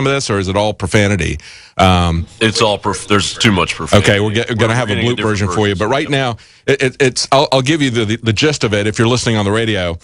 of this, or is it all profanity? It's all there's too much profanity. Okay, we're going to have a bloop version for you, but right now, I'll give you the gist of it if you're listening on the radio.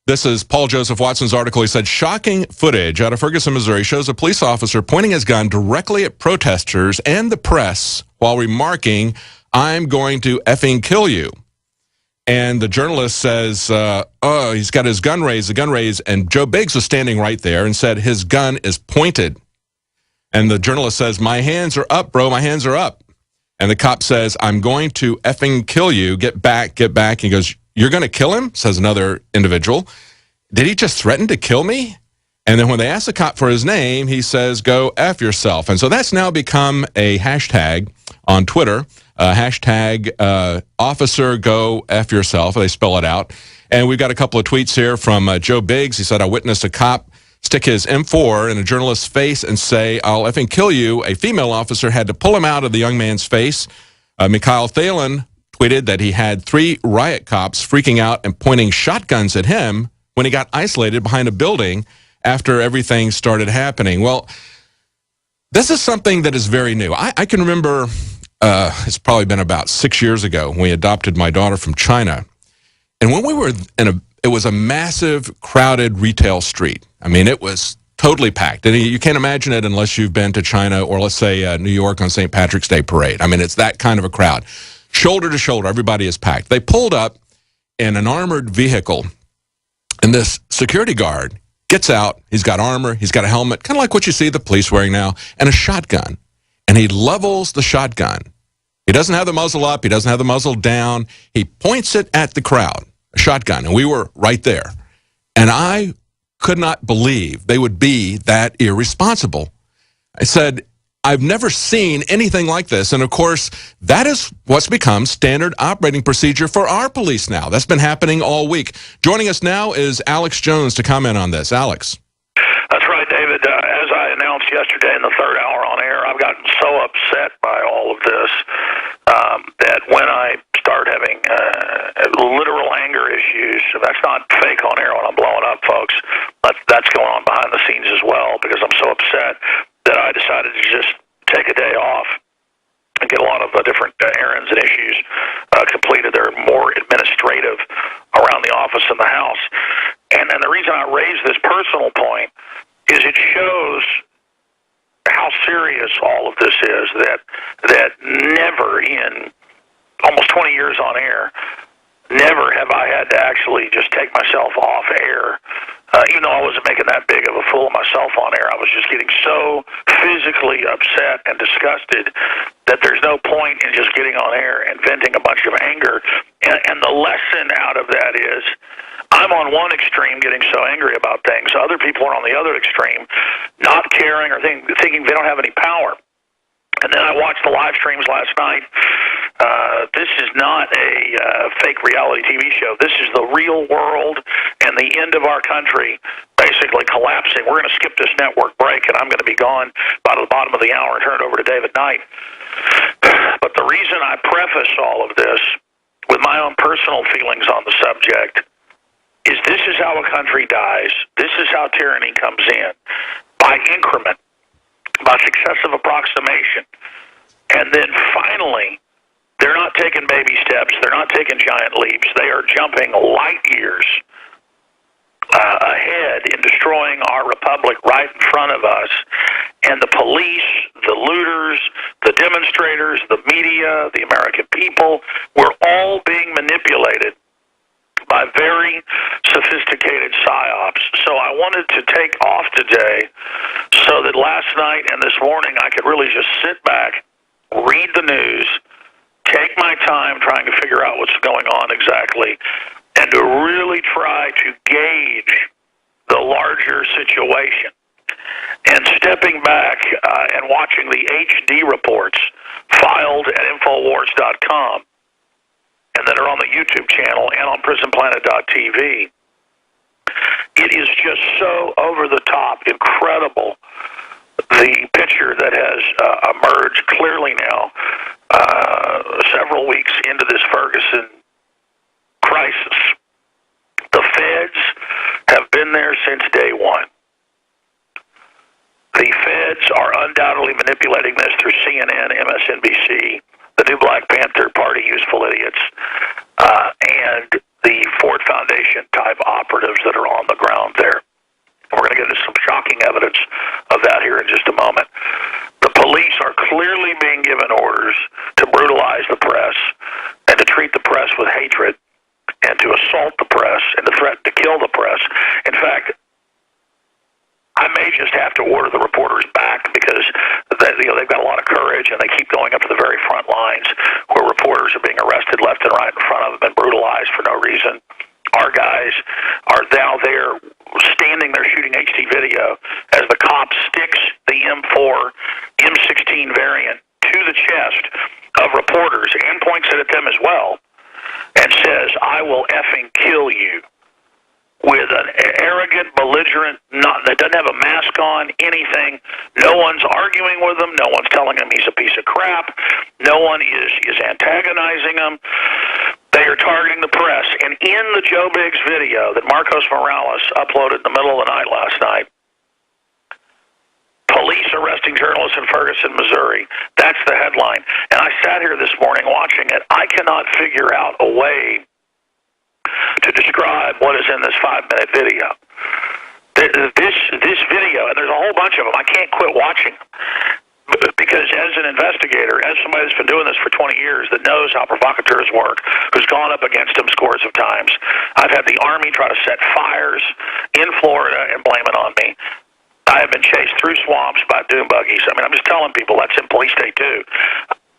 This is Paul Joseph Watson's article. He said, shocking footage out of Ferguson, Missouri shows a police officer pointing his gun directly at protesters and the press while remarking, "I'm going to effing kill you." And the journalist says, oh, he's got his gun raised, and Joe Biggs was standing right there and said, his gun is pointed. And the journalist says, my hands are up, bro, my hands are up. And the cop says, I'm going to effing kill you, get back. He goes, you're going to kill him, says another individual. Did he just threaten to kill me? And then when they ask the cop for his name, he says, go F yourself. And so that's now become a hashtag on Twitter, hashtag officer go F yourself. They spell it out. And we've got a couple of tweets here from Joe Biggs. He said, I witnessed a cop stick his M4 in a journalist's face and say, I'll effing kill you. A female officer had to pull him out of the young man's face. Mikhail Thalen tweeted that he had 3 riot cops freaking out and pointing shotguns at him when he got isolated behind a building after everything started happening. Well, this is something that is very new. I can remember, it's probably been about 6 years ago when we adopted my daughter from China. And when we were it was a massive, crowded retail street. I mean, it was totally packed. And you can't imagine it unless you've been to China or, let's say, New York on St. Patrick's Day parade. I mean, it's that kind of a crowd. Shoulder to shoulder, everybody is packed. They pulled up in an armored vehicle, and this security guard gets out. He's got armor. He's got a helmet, kind of like what you see the police wearing now, and a shotgun. And he levels the shotgun. He doesn't have the muzzle up. He doesn't have the muzzle down. He points it at the crowd, a shotgun, and we were right there. And I could not believe they would be that irresponsible. I said, I've never seen anything like this. And, of course, that is what's become standard operating procedure for our police now. That's been happening all week. Joining us now is Alex Jones to comment on this. Alex. That's right, David. As I announced yesterday in the third hour on air, I've gotten so upset by all of this that when I start having literal anger issues, that's not fake on air when I'm blowing up, folks. That's going on behind the scenes as well, because I'm so upset that I decided to just take a day off and get a lot of different errands and issues completed. They're more administrative around the office and the house. And the reason I raise this personal point is it shows how serious all of this is, that never in almost 20 years on air, never have I had to actually just take myself off air. Even though I wasn't making that big of a fool of myself on air, I was just getting so physically upset and disgusted that there's no point in just getting on air and venting a bunch of anger. And the lesson out of that is, I'm on one extreme getting so angry about things. Other people are on the other extreme, not caring or thinking they don't have any power. And then I watched the live streams last night. This is not a fake reality TV show. This is the real world and the end of our country basically collapsing. We're going to skip this network break, and I'm going to be gone by the bottom of the hour and turn it over to David Knight. But the reason I preface all of this with my own personal feelings on the subject is this is how a country dies. This is how tyranny comes in, by increment, by successive approximation. And then finally, they're not taking baby steps. They're not taking giant leaps. They are jumping light years ahead in destroying our republic right in front of us. And the police, the looters, the demonstrators, the media, the American people, we're all being manipulated by very sophisticated psyops. So I wanted to take off today so that last night and this morning I could really just sit back, read the news, take my time trying to figure out what's going on exactly, and to really try to gauge the larger situation. And stepping back and watching the HD reports filed at Infowars.com and that are on the YouTube channel and on PrisonPlanet.tv, it is just so over-the-top, incredible, the picture that has emerged clearly now, several weeks into this Ferguson crisis. The feds have been there since day one. The feds feds are undoubtedly manipulating this through CNN, MSNBC, the new Black Panther Party useful idiots, and the Ford Foundation type operatives that are on the ground there. We're going to get into some shocking evidence of that here in just a moment. The police are clearly being given orders to brutalize the press and to treat the press with hatred and to assault the press and to threaten to kill the press. In fact, I may just have to order the reporters back because they've got a lot of courage and they keep going up to the very front lines where reporters are being arrested left and right in front of them and brutalized for no reason. Our guys are now there standing there shooting HD video as the cop sticks the M4, M16 variant to the chest of reporters and points it at them as well and says, "I will effing kill you," with an arrogant, belligerent, that doesn't have a mask on, anything. No one's arguing with him. No one's telling him he's a piece of crap. No one is antagonizing him. They are targeting the press. And in the Joe Biggs video that Marcos Morales uploaded in the middle of the night last night, police arresting journalists in Ferguson, Missouri. That's the headline. And I sat here this morning watching it. I cannot figure out a way to describe what is in this 5-minute video. This video, and there's a whole bunch of them, I can't quit watching because as an investigator, as somebody that's been doing this for 20 years that knows how provocateurs work, who's gone up against them scores of times, I've had the Army try to set fires in Florida and blame it on me. I have been chased through swamps by dune buggies. I mean, I'm just telling people that's in Police State 2.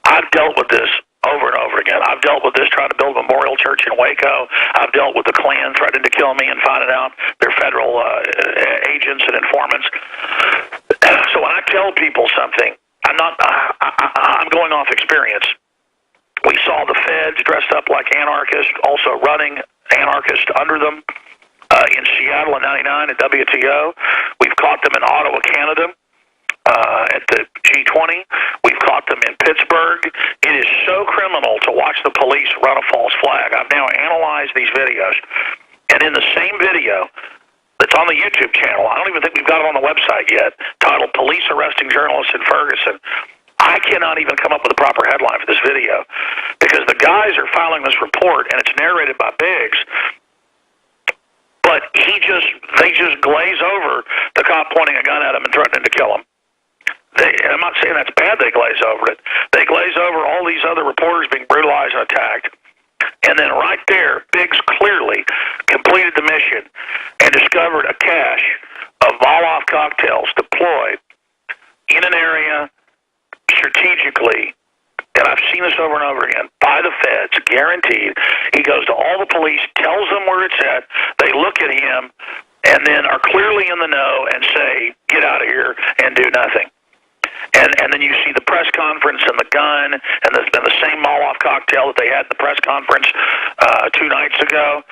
I've dealt with this over and over again. I've dealt with this trying to build a memorial church in Waco. I've dealt with the Klan threatening to kill me and finding out they're federal agents and informants. So when I tell people something, I'm going off experience. We saw the feds dressed up like anarchists, also running anarchists under them in Seattle in '99 at WTO. We've caught them in Ottawa, Canada. At the G20. We've caught them in Pittsburgh. It is so criminal to watch the police run a false flag. I've now analyzed these videos, and in the same video that's on the YouTube channel, I don't even think we've got it on the website yet, titled Police Arresting Journalists in Ferguson, I cannot even come up with a proper headline for this video because the guys are filing this report, and it's narrated by Biggs, but they just glaze over the cop pointing a gun at him and threatening to kill him. I'm not saying that's bad they glaze over it. They glaze over all these other reporters being brutalized and attacked. And then right there, Biggs clearly completed the mission and discovered a cache of Molotov cocktails deployed in an area strategically, and I've seen this over and over again, by the feds, guaranteed. He goes to all the police, tells them where it's at. They look at him and then are clearly in the know and say, "Get out of here," and do nothing. And then you see the press conference and the gun and the same Molotov cocktail that they had at the press conference 2 nights ago.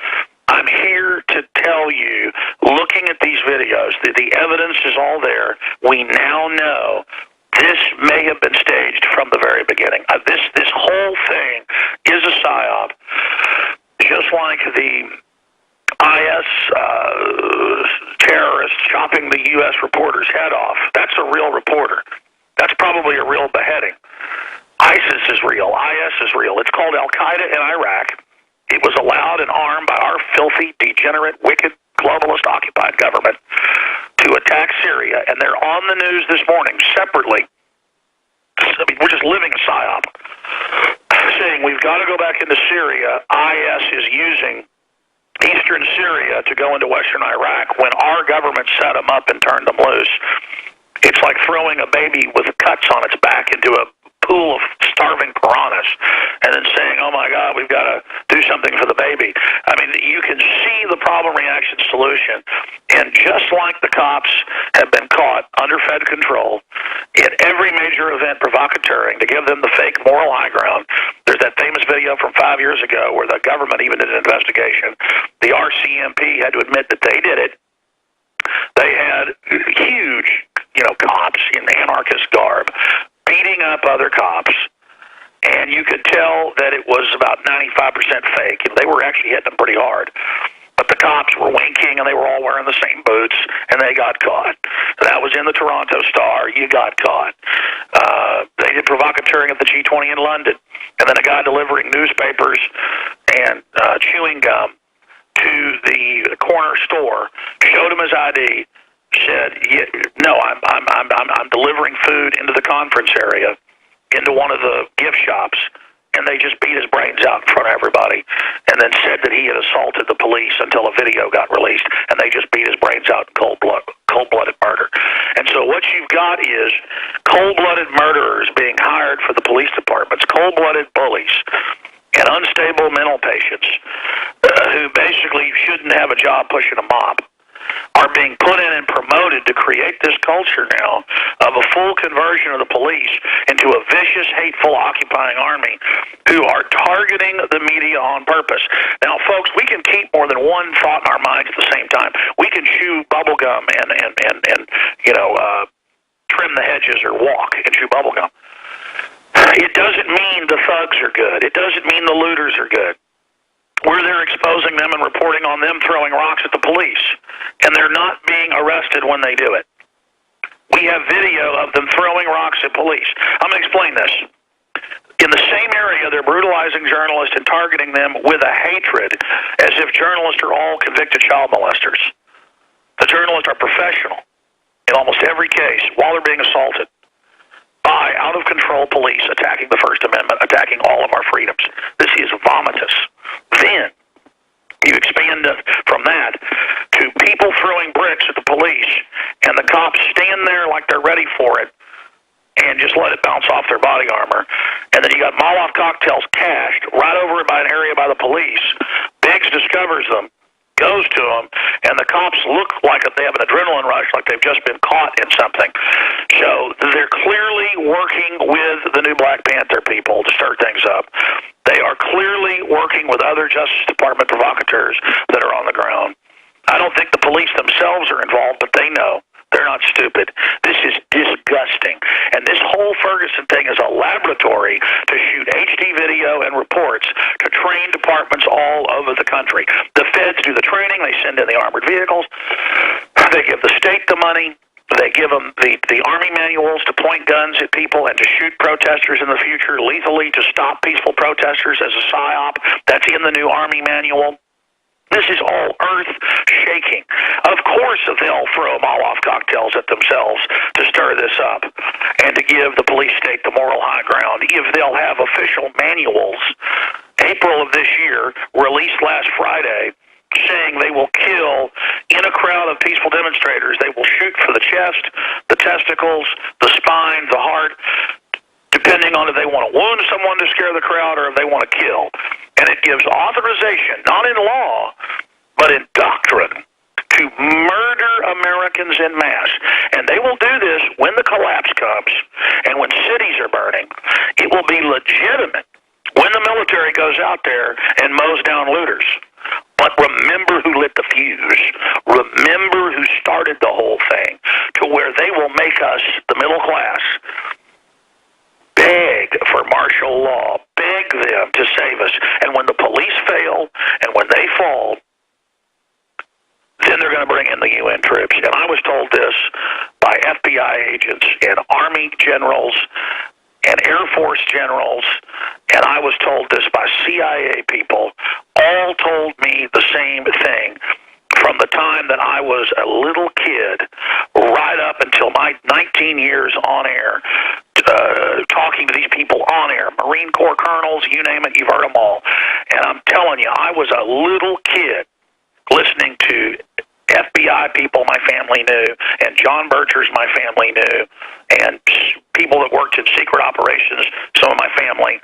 I'm here to tell you, looking at these videos, the evidence is all there. We now know this may have been staged from the very beginning. This whole thing is a psyop, just like the IS terrorists chopping the U.S. reporter's head off. That's a real reporter. That's probably a real beheading. ISIS is real. IS is real. It's called Al-Qaeda in Iraq. It was allowed and armed by our filthy, degenerate, wicked, globalist occupied government to attack Syria. And they're on the news this morning separately. I mean, we're just living a psyop. Saying we've got to go back into Syria. IS is using eastern Syria to go into western Iraq when our government set them up and turned them loose. It's like throwing a baby with cuts on its back into a pool of starving piranhas and then saying, "Oh my God, we've got to do something for the baby." I mean, you can see the problem, reaction, solution. And just like the cops have been caught under Fed control in every major event provocateuring to give them the fake moral high ground, there's that famous video from 5 years ago where the government even did an investigation. The RCMP had to admit that they did it. They had huge, cops in anarchist garb beating up other cops, and you could tell that it was about 95% fake. They were actually hitting them pretty hard. But the cops were winking, and they were all wearing the same boots, and they got caught. That was in the Toronto Star. You got caught. They did provocateuring at the G20 in London. And then a guy delivering newspapers and chewing gum to the corner store showed him his ID, said, "No, I'm delivering food into the conference area, into one of the gift shops." And they just beat his brains out in front of everybody, and then said that he had assaulted the police until a video got released, and they just beat his brains out in cold-blooded murder. And so what you've got is cold-blooded murderers being hired for the police departments, cold-blooded bullies, and unstable mental patients who basically shouldn't have a job pushing a mop, are being put in and promoted to create this culture now of a full conversion of the police into a vicious, hateful, occupying army who are targeting the media on purpose. Now, folks, we can keep more than one thought in our minds at the same time. We can chew bubble gum and trim the hedges or walk and chew bubble gum. It doesn't mean the thugs are good. It doesn't mean the looters are good. We're there exposing them and reporting on them throwing rocks at the police, and they're not being arrested when they do it. We have video of them throwing rocks at police. I'm going to explain this. In the same area, they're brutalizing journalists and targeting them with a hatred, as if journalists are all convicted child molesters. The journalists are professional in almost every case while they're being assaulted by out-of-control police attacking the First Amendment, attacking all of our freedoms. This is vomitous. Then you expand from that to people throwing bricks at the police, and the cops stand there like they're ready for it and just let it bounce off their body armor. And then you got Molotov cocktails cached right over by an area by the police. Biggs discovers them, goes to them, and the cops look like they have an adrenaline rush, like they've just been caught in something. So they're clearly working with the new Black Panther people to stir things up. They are clearly working with other Justice Department provocateurs that are on the ground. I don't think the police themselves are involved, but they know. They're not stupid. This is disgusting. And this whole Ferguson thing is a laboratory to shoot HD video and reports to train departments all over the country. The feds do the training. They send in the armored vehicles. They give the state the money. They give them the Army manuals to point guns at people and to shoot protesters in the future lethally to stop peaceful protesters as a PSYOP. That's in the new Army manual. This is all earth-shaking. Of course they'll throw Molotov cocktails at themselves to stir this up and to give the police state the moral high ground. If they'll have official manuals, April of this year, released last Friday, saying they will kill in a crowd of peaceful demonstrators. They will shoot for the chest, the testicles, the spine, the heart, depending on if they want to wound someone to scare the crowd or if they want to kill. And it gives authorization, not in law, but in doctrine, to murder Americans en masse. And they will do this when the collapse comes and when cities are burning. It will be legitimate when the military goes out there and mows down looters. But remember who lit the fuse. Remember who started the whole thing, to where they will make us, the middle class, beg for martial law, beg them to save us. And when the police fail and when they fall, then they're going to bring in the UN troops. And I was told this by FBI agents and Army generals and Air Force generals, and I was told this by CIA people, all told me the same thing from the time that I was a little kid right up until my 19 years on air, talking to these people on air, Marine Corps colonels, you name it, you've heard them all. And I'm telling you, I was a little kid listening to FBI people my family knew, and John Birchers my family knew, and people that worked in secret operations, some of my family,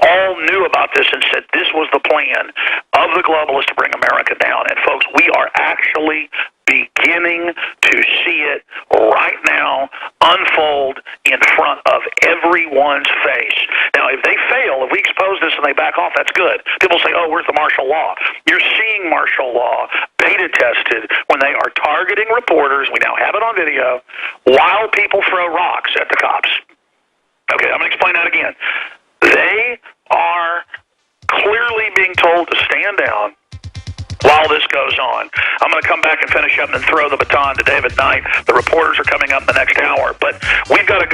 all knew about this and said this was the plan of the globalists to bring America down. And folks, we are actually beginning to see it right now unfold in front of everyone's face. Now, if they fail, if we expose this and they back off, that's good. People say, oh, where's the martial law? You're seeing martial law beta tested when they are targeting reporters. We now have it on video while people throw rocks at the cops. Okay, I'm going to explain that again. They are clearly being told to stand down while this goes on. I'm going to come back and finish up and then throw the baton to David Knight. The reporters are coming up in the next hour, but we've got to go.